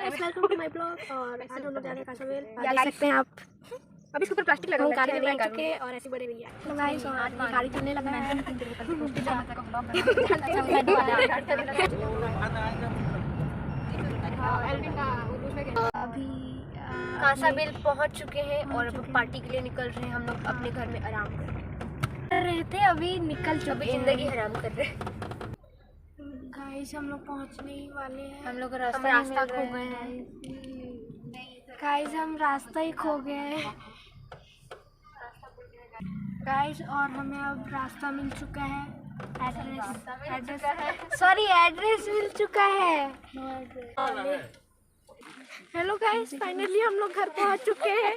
Guys, welcome to my blog. और आज हम लोग जा रहे हैं काशावेल। देख सकते हैं आप, अभी इसके ऊपर प्लास्टिक लगा हुआ है, गाड़ी में बैठ चुके और ऐसे बड़े भैया। तो गाइस, और ये गाड़ी चलने लगा है। अभी काशावेल पहुंच चुके हैं और अब पार्टी के लिए निकल रहे हैं। हम लोग अपने घर में आराम कर रहे थे, अभी निकल चुके अभी जिंदगी हराम कर रहे हैं। गाइस, हम लोग पहुंचने ही वाले हैं। हम लोग रास्ता खो गए हैं। गाइस, हम रास्ता ही खो गए हैं गाइस, और हमें अब रास्ता मिल चुका है। एड्रेस मिल चुका है। हेलो गाइस, फाइनली हम लोग घर पहुंच चुके हैं।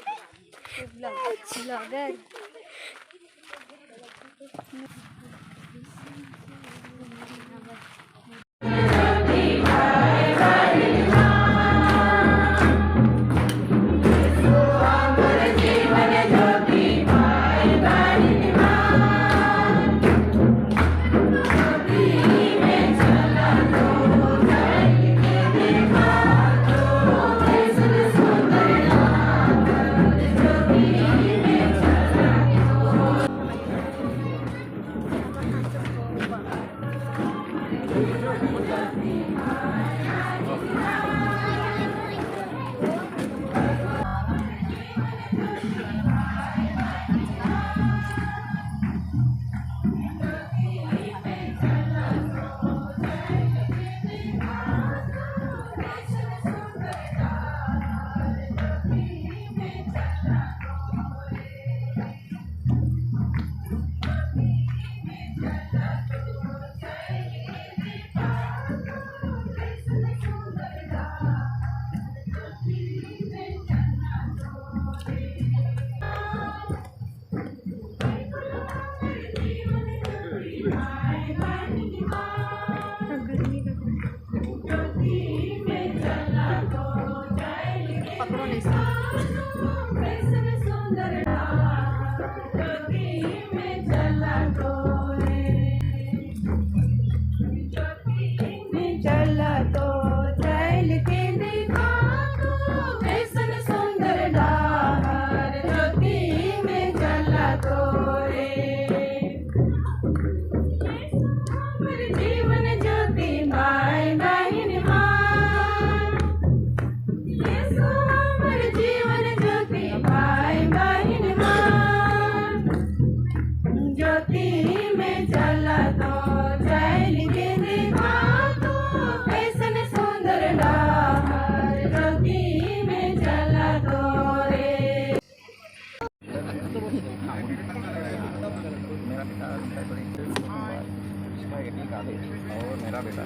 और मेरा बेटा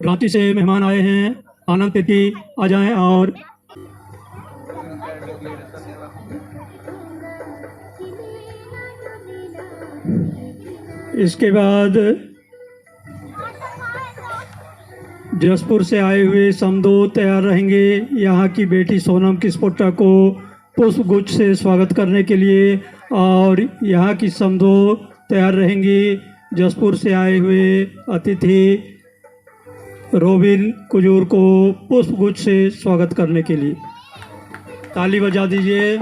रांची से मेहमान आए हैं। आनंद तिथि आ जाएं और इसके बाद जसपुर से आए हुए समदो तैयार रहेंगे। यहाँ की बेटी सोनम किस्पोट्टा को पुष्प गुच्छ से स्वागत करने के लिए, और यहाँ की समदो तैयार रहेंगी जसपुर से आए हुए अतिथि रोबिन कुजूर को पुष्प गुच्छ से स्वागत करने के लिए। ताली बजा दीजिए।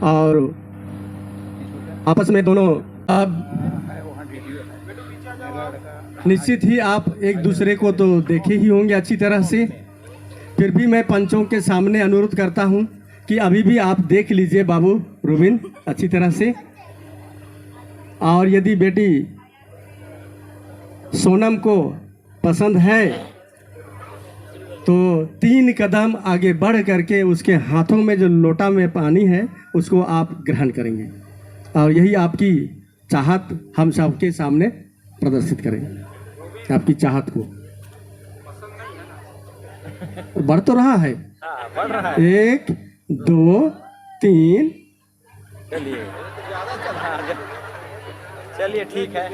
और आपस में दोनों अब निश्चित ही आप एक दूसरे को तो देखे ही होंगे अच्छी तरह से, फिर भी मैं पंचों के सामने अनुरोध करता हूं कि अभी भी आप देख लीजिए बाबू रुबिन अच्छी तरह से। और यदि बेटी सोनम को पसंद है तो 3 कदम आगे बढ़ करके उसके हाथों में जो लोटा में पानी है उसको आप ग्रहण करेंगे और यही आपकी चाहत हम सबके सामने प्रदर्शित करेंगे। आपकी चाहत को बढ़ तो रहा है। 1 2 3। चलिए ठीक है,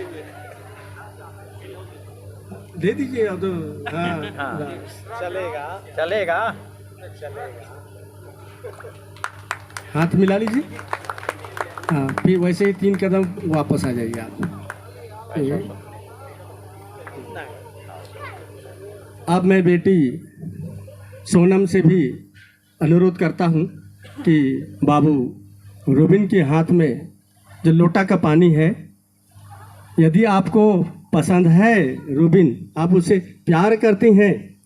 दे दीजिए अब तो। हाँ चलेगा चलेगा। हाथ मिला लीजिए। हाँ फिर वैसे ही 3 कदम वापस आ जाइए आप। अब मैं बेटी सोनम से भी अनुरोध करता हूँ कि बाबू रूबिन के हाथ में जो लोटा का पानी है, यदि आपको पसंद है रूबिन, आप उसे प्यार करते हैं,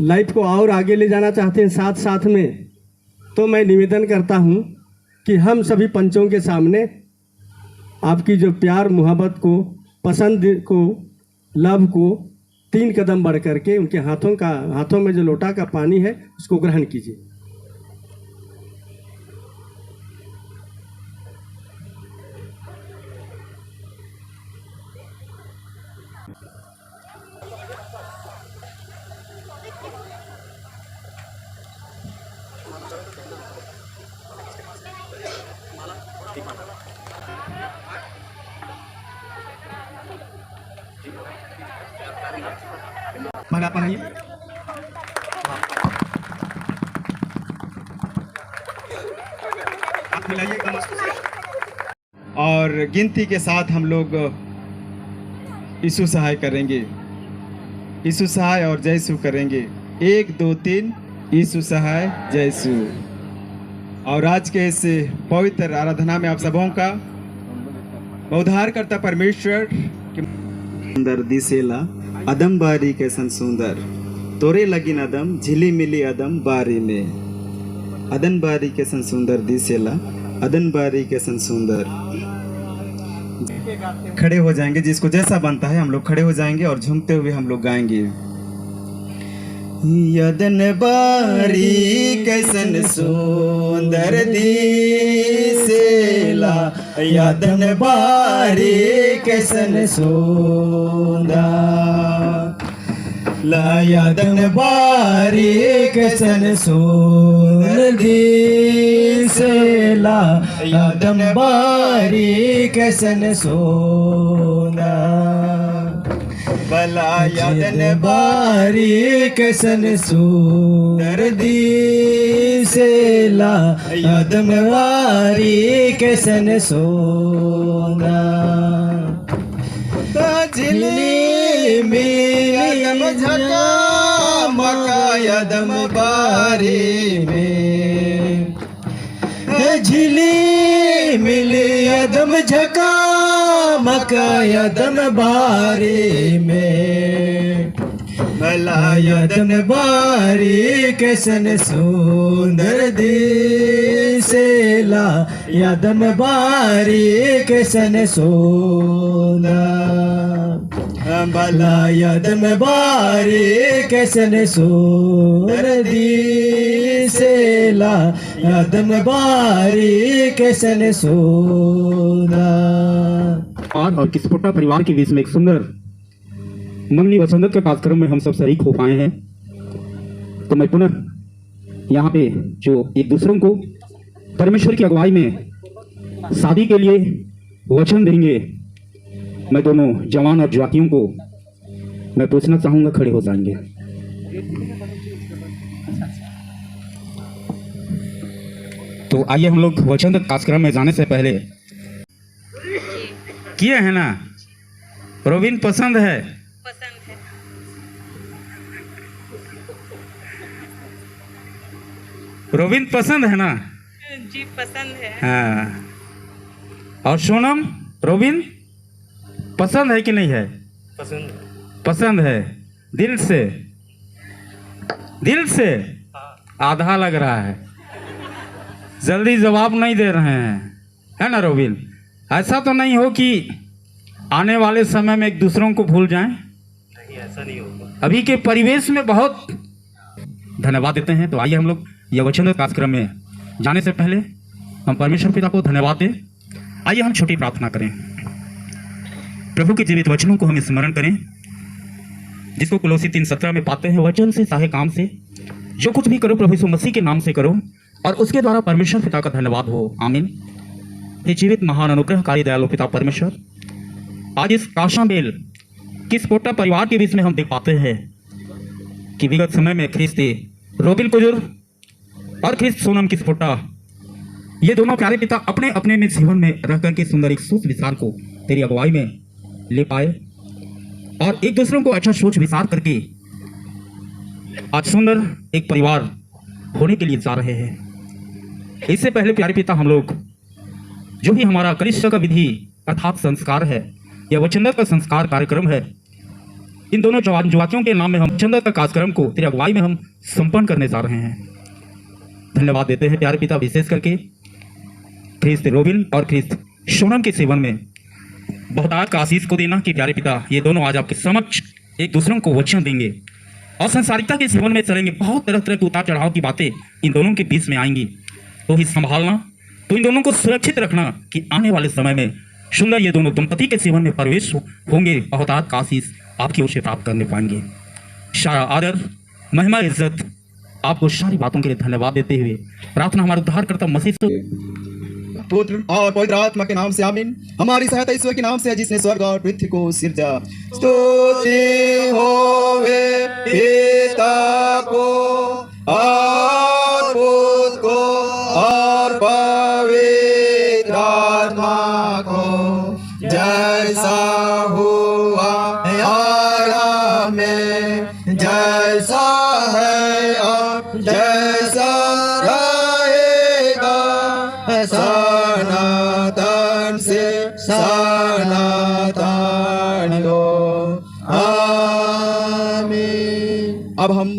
लाइफ को और आगे ले जाना चाहते हैं साथ साथ में, तो मैं निवेदन करता हूँ कि हम सभी पंचों के सामने आपकी जो प्यार मोहब्बत को, पसंद को, लव को 3 कदम बढ़ करके उनके हाथों में जो लोटा का पानी है उसको ग्रहण कीजिए। मगर आप बनाइए। आप मिलाइए एकदम मस्त से। और गिनती के साथ हम लोग यीशु सहाय करेंगे, यीशु सहाय और जय यीशु करेंगे। 1 2 3 यीशु सहाय जय यीशु। और आज के इस पवित्र आराधना में आप सबों का उद्धारकर्ता परमेश्वर सुंदर दिसेला अदम बारी कैसन सुंदर, तोरे लगिन अदम झिली मिली अदम बारी में। अदन बारी कैसन सुंदर दिसेला, अदन बारी कैसन सुंदर। खड़े हो जाएंगे, जिसको जैसा बनता है हम लोग खड़े हो जाएंगे और झूमते हुए हम लोग गाएंगे। यदन बारी कैसन सुंदर दिसेला, यदन बारी कैसन सुंदर, यदन बारी कैसन सुंदर दिसेला, यदन बारी कैसन सुंदर। भला यदन बारी कैसन सुंदर दिसेला, यदन बारी कैसन सुंदर। झिली मिली अदम झकामका यदम बारी में, झिली मिली अदम झकामका यदम बारी में। भला यदन बारी कैसन सुंदर दिसेला, यदन बारी कैसन सुंदर। भला यदन बारी कैसन सुंदर दिसेला, यदन बारी कैसन सुंदर। और किस्पोटा परिवार के बीच में एक सुंदर मंगनी वसंत के कार्यक्रम में हम सब शरीक हो पाए हैं। तो मैं पुनः यहाँ पे जो एक दूसरों को परमेश्वर की अगुवाई में शादी के लिए वचन देंगे, मैं दोनों जवान और जवातियों को मैं पूछना चाहूँगा, खड़े हो जाएंगे। तो आइए हम लोग वचन कार्यक्रम में जाने से पहले किए हैं ना, रोबिन पसंद है? रोबिन पसंद है ना? जी पसंद है। हाँ। और सोनम, रोबिन पसंद है कि नहीं है? पसंद है दिल से, दिल से। आधा लग रहा है, जल्दी जवाब नहीं दे रहे हैं, है ना रोबिन? ऐसा तो नहीं हो कि आने वाले समय में एक दूसरों को भूल जाएं? नहीं, ऐसा नहीं होगा। अभी के परिवेश में बहुत धन्यवाद देते हैं। तो आइए हम लोग यह वचन कार्यक्रम में जाने से पहले हम परमेश्वर पिता को धन्यवाद दें। आइए हम छोटी प्रार्थना करें। प्रभु के जीवित वचनों को हम स्मरण करें, जिसको कुलोसी 3:17 में पाते हैं, वचन से चाहे काम से जो कुछ भी करो प्रभु यीशु मसीह के नाम से करो और उसके द्वारा परमेश्वर पिता का धन्यवाद हो। आमीन। हे जीवित महान अनुग्रहकारी दयालु पिता परमेश्वर, आज इस काशाबेल किस पोटा परिवार के बीच में हम देख पाते हैं कि विगत समय में ख्रिस्ती रोबिल कुजुर और ख्रिस्त सोनम किस्पोटा, ये दोनों प्यारे पिता अपने अपने में जीवन में रह करके सुंदर एक सोच विचार को तेरी अगुवाई में ले पाए और एक दूसरों को अच्छा सोच विचार करके आज सुंदर एक परिवार होने के लिए जा रहे हैं। इससे पहले प्यारे पिता हम लोग जो भी हमारा कनिष्ठ का विधि अर्थात संस्कार है, यह वचनदत्त का संस्कार कार्यक्रम है, इन दोनों जवान जुवातियों के नाम में हम वचनदत्त का कार्यक्रम को तेरी अगुवाई में हम संपन्न करने जा रहे हैं। धन्यवाद देते हैं प्यारे पिता, विशेष करके ख्रिस्त रोबिन और ख्रिस्त सोनम के सेवन में बहुत आज का आशीष को देना कि प्यारे पिता ये दोनों आज आपके समक्ष एक दूसरों को वचन देंगे और संसारिकता के जीवन में चलेंगे। बहुत तरह तरह के उतार चढ़ाव की बातें इन दोनों के बीच में आएंगी, तो ही संभालना, तो इन दोनों को सुरक्षित रखना कि आने वाले समय में सुंदर ये दोनों दंपति के जीवन में प्रवेश होंगे, बहुत आज का आशीष आपकी ओर से प्राप्त करने पाएंगे। सारा आदर महिमा इज्जत आपको सारी बातों के लिए धन्यवाद देते हुए प्रार्थना हमारे उद्धारकर्ता मसीह से पुत्र और पवित्र आत्मा के नाम से आमीन। हमारी सहायता ईश्वर के नाम से है, जिसने स्वर्ग और पृथ्वी को सिरजा। स्तुति होवे पिता को और पुत्र को और पवित्र आत्मा को, जैसा हुआ आराम में, जैसा है और जैसा रहेगा, सनातन से सनातन हो। आमीन। अब हम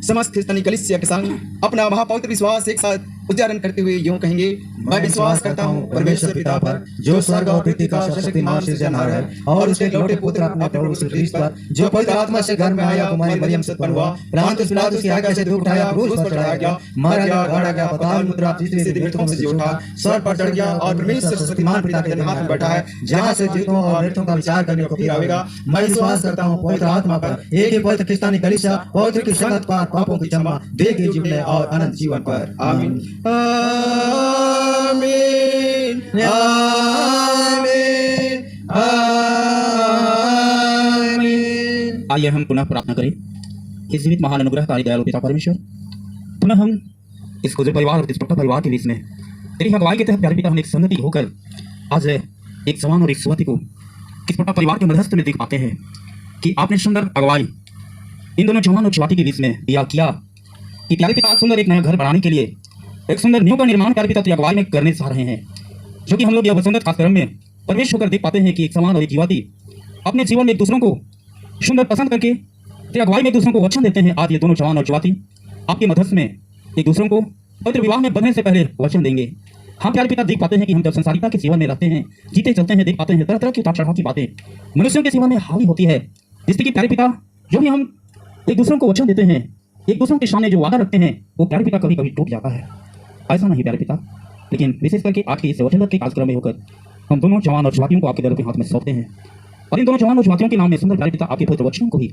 समस्त क्रिस्तानी कलीसिया के संग अपना महापवित्र विश्वास एक साथ उच्चारण करते हुए यूं कहेंगे। मैं विश्वास करता हूँ परमेश्वर पिता पर, जो स्वर्ग और पृथ्वी का शक्तिमान सृजनहार है, और उसके लौटे पुत्र अपने प्रभु यीशु ख्रीस्त पर, जो पवित्र आत्मा से घर में आया, कुमारी मरियम से उत्पन्न हुआ, प्रांतुस पिलातुस की आज्ञा से दुख उठाया, क्रूस पर चढ़ाया गया, मारा गया, गाड़ा गया, पाताल में उतरा, तीसरे दिन मृतकों से जी उठा, स्वर्ग पर चढ़ गया और परमेश्वर शक्तिमान पिता के दाहिने हाथ में बैठा है, जहाँ से जीवितों और मृतकों का विचार करने को फिर आवेगा। मैं विश्वास करता हूँ पवित्र आत्मा पर, एक ही पवित्र क्रिस्तानी कलीसिया, पवित्र की संगत पर, पापों की क्षमा, देखे जीवने और अनंत जीवन पर। आमीन। आमीन। आमीन। आमीन। आइए हम पुनः प्रार्थना करें कि जीवित महान अनुग्रहकारी दयालु पिता परमेश्वर, पुनः हम इस गुजर परिवार और इस पट्टा परिवार के बीच में तेरी अगुवाई के तहत प्यारे पिता हम एक संगति होकर आज एक जवान और एक युवती को इस पट्टा परिवार के मध्यस्थ में देख पाते हैं कि आपने सुंदर अगुवाई इन दोनों जवान और युवती के बीच में दिया किया कि प्यारे पिता सुंदर एक नया घर बनाने के लिए एक सुंदर न्यू का निर्माण प्यारे पिता तेरी अगुवाई में करने जा रहे हैं, जो कि हम लोग यह वसंत कार्यक्रम में प्रवेश होकर देख पाते हैं कि एक समान और एक युवती अपने जीवन में एक दूसरों को सुंदर पसंद करके तेरी अगुवाई में एक दूसरों को वचन देते हैं। आज ये दोनों जवान और युवती आपके मध्यस्थ में एक दूसरों को पवित्र विवाह में बंधने से पहले वचन देंगे। हम प्यारे पिता देख पाते हैं कि हम जब संसारिकता के जीवन में रहते हैं, जीते चलते हैं, देख पाते हैं तरह तरह की उतार चढ़ाव की बातें मनुष्यों के जीवन में हावी होती है, जिससे कि प्यारे पिता जो भी हम एक दूसरों को वचन देते हैं, एक दूसरों के सामने जो वादा रखते हैं, वो प्यारे पिता कभी कभी टूट जाता है। ऐसा नहीं प्यारे पिता, लेकिन विशेष करके आज के इस वचनदत्त के कार्यक्रम में होकर हम दोनों जवान और युवतियों को आपके दर के हाथ में सौंपते हैं और इन दोनों जवान और युवतियों के नाम में सुंदर प्यारे पिता आपके पवित्र वचनों को ही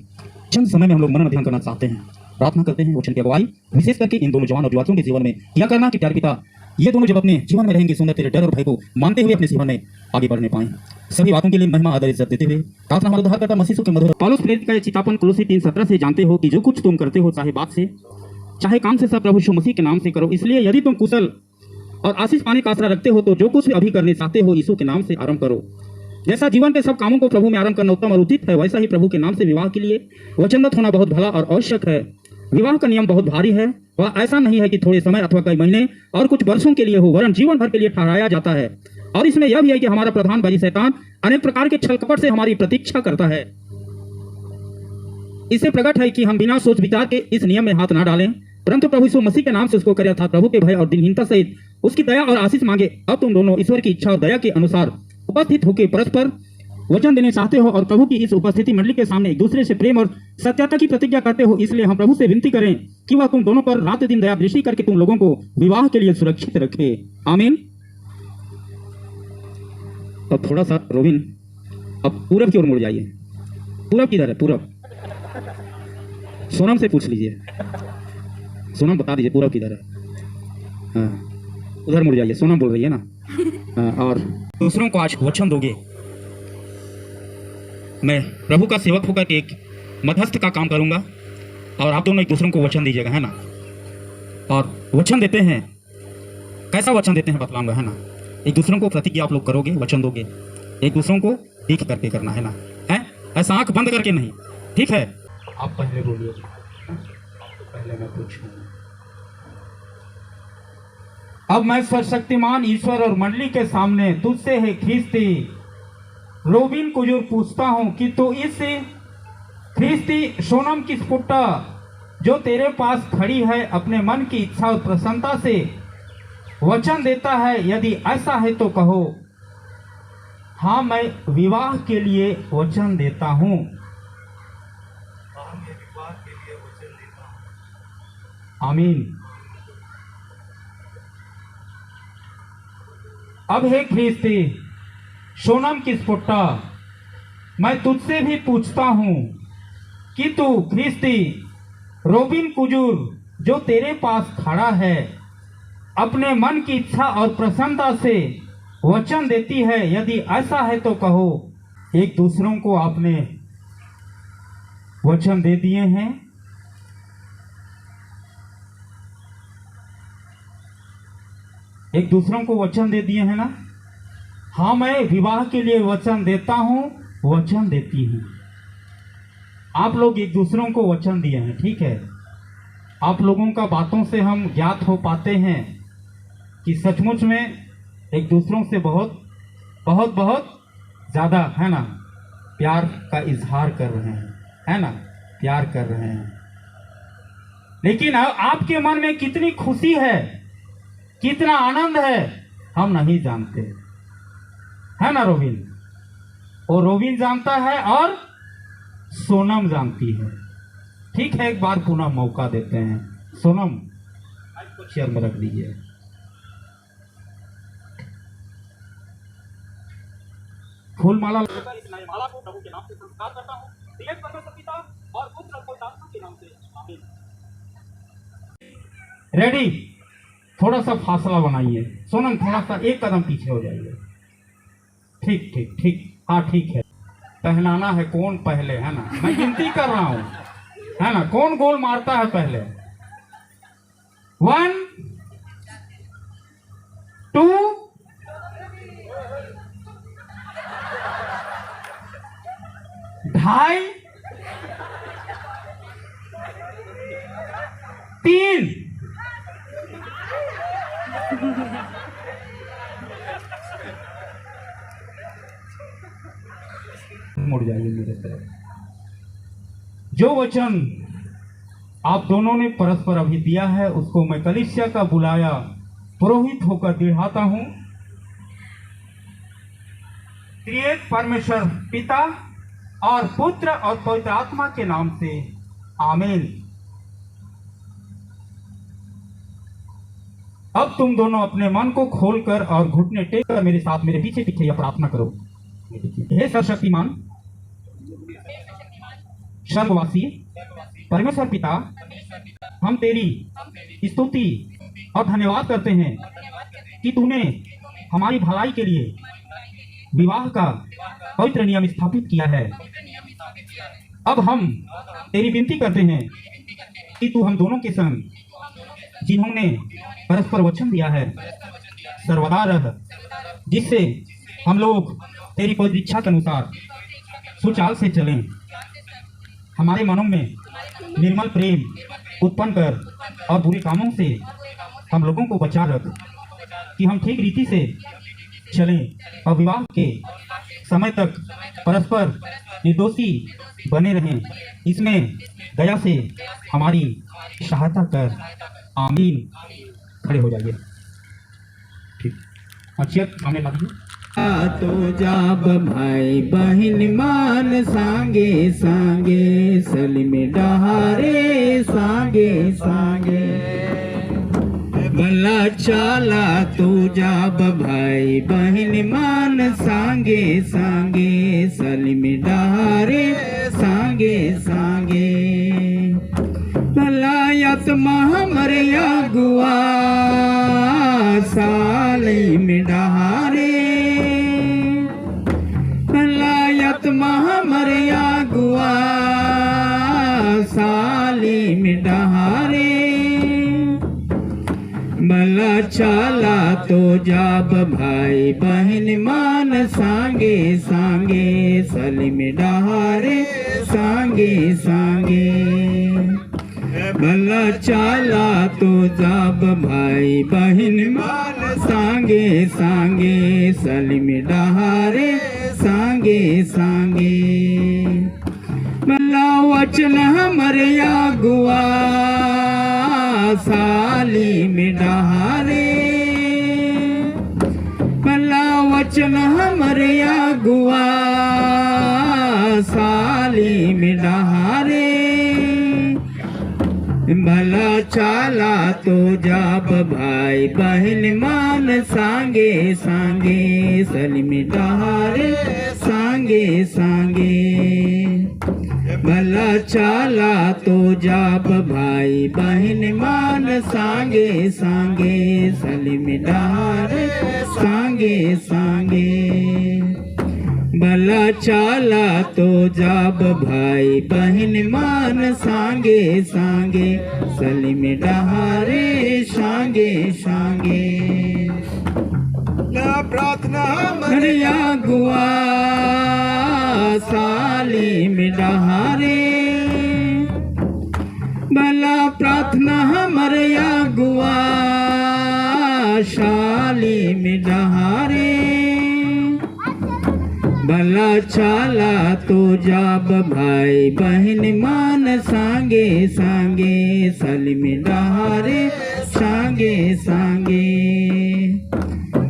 चंद समय में हम लोग मनन अध्ययन करना चाहते हैं। प्रार्थना करते हैं वचन की अगुवाई विशेष करके इन दोनों जवान और युवतियों के जीवन में यह करना कि प्यारे पिता ये दोनों जब अपने जीवन में रहेंगे, सुंदर तेरे डर और भय को मानते हुए अपने जीवन में आगे बढ़ने पाएं। सभी बातों के लिए महिमा आदर इज्जत देते हुए प्रार्थना हमारा उद्धारकर्ता मसीह के मधुर पौलुस प्रेरित का चितापन कुलोसी 3:17 से जानते हो कि जो कुछ तुम करते हो, चाहे बात से चाहे काम से, सब प्रभु यीशु मसीह के नाम से करो। इसलिए यदि तुम कुशल और आशीष पाने का आसरा रखते हो, तो जो कुछ अभी करने चाहते हो यीशु के नाम से आरंभ करो। जैसा जीवन के सब कामों को प्रभु में आरंभ करना उत्तम और उचित है, वैसा ही प्रभु के नाम से विवाह के लिए वचनबद्ध होना बहुत भला और आवश्यक है। विवाह का नियम बहुत भारी है, वह ऐसा नहीं है कि थोड़े समय अथवा कई महीने और कुछ वर्षों के लिए हो, वरन जीवन भर के लिए ठहराया जाता है। और इसमें यह भी है कि हमारा प्रधान भाई शैतान अनेक प्रकार के छल कपट से हमारी प्रतीक्षा करता है। इससे प्रकट है कि हम बिना सोच विचार के इस नियम में हाथ ना डालें, परंतु प्रभु यीशु मसीह के नाम से उसको करें, अर्थात प्रभु के भय और दिनहीनता सहित उसकी दया और आशीष मांगे। अब तुम दोनों ईश्वर की इच्छा और दया के अनुसार उपस्थित होकर परस्पर वचन देने चाहते हो और प्रभु की इस उपस्थिति मंडली के सामने एक दूसरे से प्रेम और सत्यता की प्रतिज्ञा करते हो, इसलिए हम प्रभु से विनती करें कि वह तुम दोनों पर रात दिन दया दृष्टि करके तुम लोगों को विवाह के लिए सुरक्षित रखे। आमीन। अब थोड़ा सा रोबिन, अब पूरब की ओर मुड़ जाइए। पूरब किधर है? पूरब सोनम से पूछ लीजिए, सोनम बता दीजिए पूरब किधर है। हाँ, उधर मुड़ जाइए, सोनम बोल रही है ना। हाँ, और दूसरों को आज वचन दोगे। मैं प्रभु का सेवक होकर एक मध्यस्थ का काम करूंगा और आप दोनों एक दूसरों को वचन दीजिएगा, है ना। और वचन देते हैं, कैसा वचन देते हैं बतलाऊंगा, है ना। एक दूसरों को प्रतिज्ञा आप लोग करोगे, वचन दोगे, एक दूसरों को देख करके करना है ना, है ऐसा आंख बंद करके नहीं, ठीक है। आप पहले बोलिए, पहले मैं पूछूं। अब मैं सर्वशक्तिमान ईश्वर और मंडली के सामने तुझसे है ख्रिस्ती रोबिन को जो पूछता हूं कि तो इस ख्रिस्ती सोनम की स्फुटा जो तेरे पास खड़ी है अपने मन की इच्छा और प्रसन्नता से वचन देता है, यदि ऐसा है तो कहो हाँ मैं विवाह के लिए वचन देता हूं। आमीन। अब हे ख्रिस्ती सोनम की स्फुटा, मैं तुझसे भी पूछता हूं कि तू ख्रिस्ती रोबिन कुजूर जो तेरे पास खड़ा है अपने मन की इच्छा और प्रसन्नता से वचन देती है, यदि ऐसा है तो कहो। एक दूसरों को आपने वचन दे दिए हैं, एक दूसरों को वचन दे दिए हैं ना। हाँ मैं विवाह के लिए वचन देता हूं, वचन देती हूं। आप लोग एक दूसरों को वचन दिए हैं, ठीक है। आप लोगों का बातों से हम ज्ञात हो पाते हैं कि सचमुच में एक दूसरों से बहुत बहुत बहुत ज़्यादा, है ना, प्यार का इजहार कर रहे हैं, है ना, प्यार कर रहे हैं। लेकिन आपके मन में कितनी खुशी है, कितना आनंद है, हम नहीं जानते, है ना रोबिन। और रोबिन जानता है और सोनम जानती है, ठीक है। एक बार पुनः मौका देते हैं। सोनम चेयर में रख दीजिए। फूल माला इस नए माला को प्रभु के नाम से संस्कार करता हूं, दिलेर परमेश्वर पिता और पुत्र और पवित्र आत्मा के नाम से। आमीन। रेडी। थोड़ा सा फासला बनाइए। सोनम थोड़ा सा एक कदम पीछे हो जाइए। ठीक ठीक ठीक, हाँ ठीक है। पहनाना है कौन पहले, है ना, मैं गिनती कर रहा हूं, है ना, कौन गोल मारता है पहले। 1 2 2.5 3 मुड़ जाइए मेरे तरफ। जो वचन आप दोनों ने परस्पर अभी दिया है उसको मैं कलीसिया का बुलाया पुरोहित होकर दिढ़ाता हूं। त्रिएक परमेश्वर पिता और पुत्र और पवित्र आत्मा के नाम से। आमीन। अब तुम दोनों अपने मन को खोलकर और घुटने टेक कर मेरे साथ मेरे पीछे पीछे यह प्रार्थना करो। हे सर्वशक्तिमान सर्ववासी परमेश्वर पिता, हम तेरी स्तुति और धन्यवाद करते हैं कि तूने हमारी भलाई के लिए विवाह का पवित्र नियम स्थापित किया है। अब हम तेरी विनती करते हैं कि तू हम दोनों के संग जिन्होंने परस्पर वचन दिया है सर्वदा रह, जिससे हम लोग तेरी पवित्र इच्छा के अनुसार सुचाल से चलें। हमारे मनों में निर्मल प्रेम उत्पन्न कर और बुरे कामों से हम लोगों को बचा रख कि हम ठीक रीति से चलें और विवाह के समय तक परस्पर निर्दोषी बने रहें। इसमें दया से हमारी सहायता कर। आमीन। खड़े हो जाइए। ठीक, अच्छी सामने ला दीजिए। तो जाब भाई बहन मान सांगे सांगे सलिम डहारे सांगे सांगे भला चाला तो जाब भाई बहन मान सांगे सांगे सलिम डहारे सांगे सांगे भलायत महामरिया गुआ सालिम डहारे भलायत महामरिया गुआ सालिम डहारे भला चाला तो जाब भाई बहन मान सांगे सांगे सलिम डहारे सांगे सांगे भला चाला तो जाब भाई बहन मान सांगे सांगे सलिम डहारे सांगे सांगे भला वचन हमरिया गुआ सालिम डहारे भला वचन हमरिया गुआ सालिम डहारे भला चाला तो जाब भाई बहन मान सांगे सांगे सलिम डहारे सांगे सांगे भला चाला तो जाब भाई बहन मान सांगे सांगे सलिम डहारे सांगे सांगे भला चाला तो जाब भाई बहन मान सांगे सांगे सलिम डहारे सांगे सांगे प्रार्थना मरिया गुआ सालिम डहारे भला प्रार्थना मरिया गुआ सालिम डहारे भला चाला तो जाब भाई बहन मान सांगे सांगे सलिम डहारे सांगे सांगे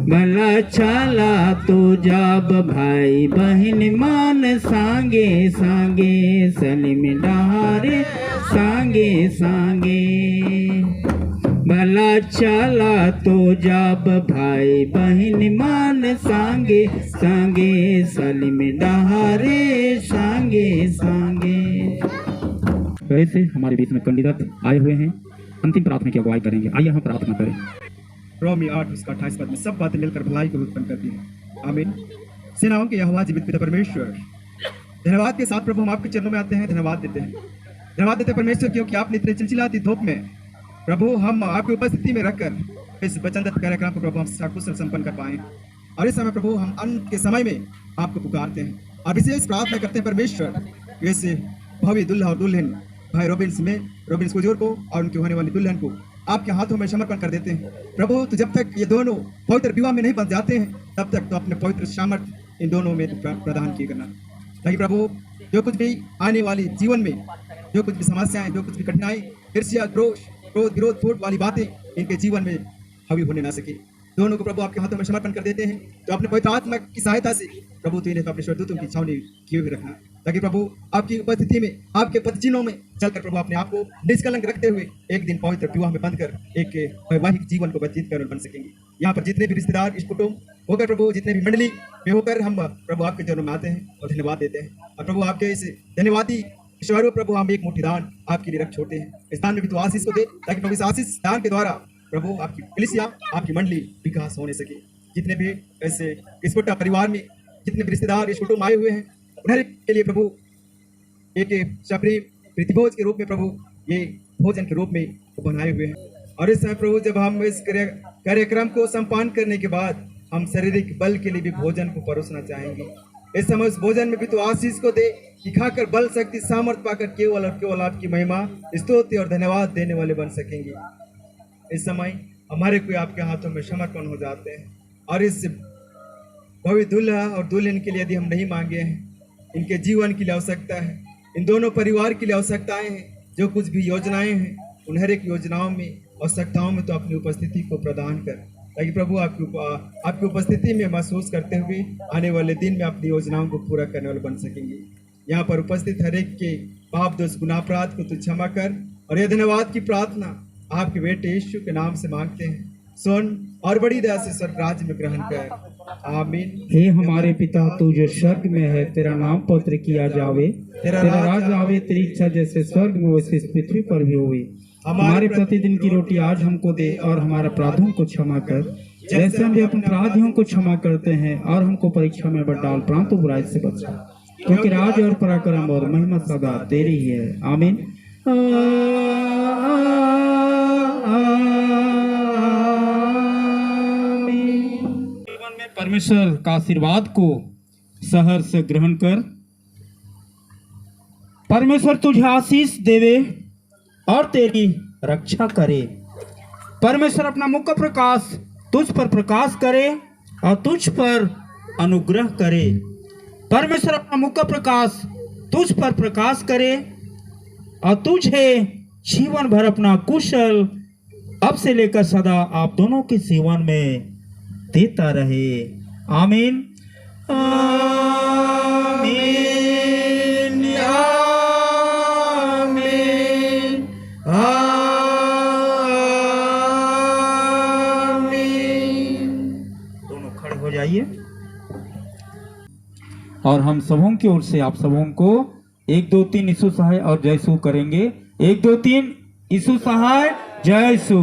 भला चाला तो जाब भाई बहन मान सांगे सांगे सलिम डहारे सांगे सांगे भला चाला तो जाब भाई बहन मान सांगे सांगे सलिम डहारे सांगे सांगे। वैसे हमारे बीच में कैंडिडेट आए हुए हैं, अंतिम प्रार्थना की अगुवाई करेंगे। आइए हम प्रार्थना करें। रोमी 8 उसका 28 पद में सब बातें मिलकर भलाई को उत्पन्न करती है। आमीन। सेनाओं के यहोवा जीवित पिता परमेश्वर, धन्यवाद के साथ प्रभु हम आपके चरणों में आते हैं, धन्यवाद देते हैं। धन्यवाद देते परमेश्वर क्योंकि आपने इतने चिलचिलाती धूप में प्रभु हम आपकी उपस्थिति में रखकर इस वचनदत्त कार्यक्रम को प्रभु हम सकुशल संपन्न कर पाए। और इस समय प्रभु हम अंत के समय में आपको पुकारते हैं और विशेष प्रार्थना करते हैं परमेश्वर, वैसे भव्य दुल्हा और दुल्हन भाई रोबिन्स कुजूर को और उनकी होने वाली दुल्हन को आपके हाथों में समर्पण कर देते हैं। प्रभु तो जब तक ये दोनों पवित्र विवाह में नहीं बन जाते हैं तब तक तो अपने पवित्र सामर्थ्य इन दोनों में प्रदान किए करना, ताकि प्रभु जो कुछ भी आने वाली जीवन में जो कुछ भी समस्याएं, जो कुछ भी कठिनाई, ईर्ष्या, क्रोध, विरोध, फूट वाली बातें इनके जीवन में हावी होने ना सके, दोनों को प्रभु आपके हाथों में समर्पण कर देते हैं। तो अपने पवित्र आत्मा की सहायता से प्रभु तो इन्हें अपने स्वर्गदूतों की छावनी किए हुए रखना, ताकि प्रभु आपकी उपस्थिति में आपके पदचिन्हों में चलकर प्रभु अपने आप को निष्कलंक रखते हुए एक दिन पवित्र विवाह में बंधकर एक वैवाहिक जीवन को व्यतीत कर बन सकेंगे। यहाँ पर जितने भी रिश्तेदार, इस कुटुंब होकर प्रभु, जितने भी मंडली में होकर हम प्रभु आपके चरणों में आते हैं और धन्यवाद देते हैं। और प्रभु आपके इस धन्यवादी ईश्वर प्रभु हम एक मुट्ठी दान आपके लिए रख छोड़ते हैं। इस दान में भी तो आशीष को दे, ताकि प्रभु इस आशीष दान के द्वारा प्रभु आपकी कलीसिया, आपकी मंडली विकास होने सके। जितने भी ऐसे इस कुटुंब परिवार में जितने भी रिश्तेदार इस कुटुंब आए हुए हैं उन्हें के लिए प्रभु एक सप्री प्रीतिभोज के रूप में प्रभु ये भोजन के रूप में बनाए हुए हैं। और इस समय प्रभु जब हम इस कार्यक्रम को संपन्न करने के बाद हम शारीरिक बल के लिए भी भोजन को परोसना चाहेंगे। इस समय उस भोजन में भी तो आशीष को दे कि खाकर बल, शक्ति, सामर्थ पाकर केवल और केवल आपकी महिमा, स्तुति और धन्यवाद देने वाले बन सकेंगे। इस समय हमारे कोई आपके हाथों में समर्पण हो जाते हैं और इस भव्य दूल्हा और दुल्हन के लिए यदि हम नहीं मांगे हैं, इनके जीवन के लिए आवश्यकता है, इन दोनों परिवार के लिए आवश्यकताएं हैं, जो कुछ भी योजनाएं हैं उन हर एक योजनाओं में, आवश्यकताओं में तो अपनी उपस्थिति को प्रदान कर ताकि प्रभु आपकी उपस्थिति में महसूस करते हुए आने वाले दिन में अपनी योजनाओं को पूरा करने वाले बन सकेंगे। यहाँ पर उपस्थित हर एक के पाप दोष गुनाह अपराध को तू क्षमा कर, और यह धन्यवाद की प्रार्थना आपके बेटे यीशु के नाम से मांगते हैं। सुन और बड़ी दया से स्वर्ग राज्य में ग्रहण कर। आमीन। हे हमारे पिता, तू जो स्वर्ग में है, तेरा नाम पवित्र किया जावे, तेरा राज आवे, तेरी इच्छा जैसे स्वर्ग में वैसे इस पृथ्वी पर भी होवे। हमारे प्रतिदिन की रोटी आज हमको दे, और हमारे अपराधों को क्षमा कर जैसे हम भी अपने अपराधियों को क्षमा करते हैं, और हमको परीक्षा में मत डाल परंतु बुराई से बचा, क्योंकि राज और पराक्रम और महिमा सदा तेरी ही है। आमीन। जीवन में परमेश्वर का आशीर्वाद को सहर से ग्रहण कर। परमेश्वर तुझे आशीष देवे और तेरी रक्षा करे। परमेश्वर अपना मुख का प्रकाश तुझ पर प्रकाश करे और तुझ पर अनुग्रह करे। परमेश्वर अपना मुख का प्रकाश तुझ पर प्रकाश करे और तुझे जीवन भर अपना कुशल अब से लेकर सदा आप दोनों के जीवन में देता रहे। आमीन। आमीन। आमीन। आमीन। दोनों खड़े हो जाइए और हम सबों की ओर से आप सबों को 1 2 3 यीशु सहाय और जय यीशु करेंगे। 1 2 3 यीशु सहाय जय यीशु।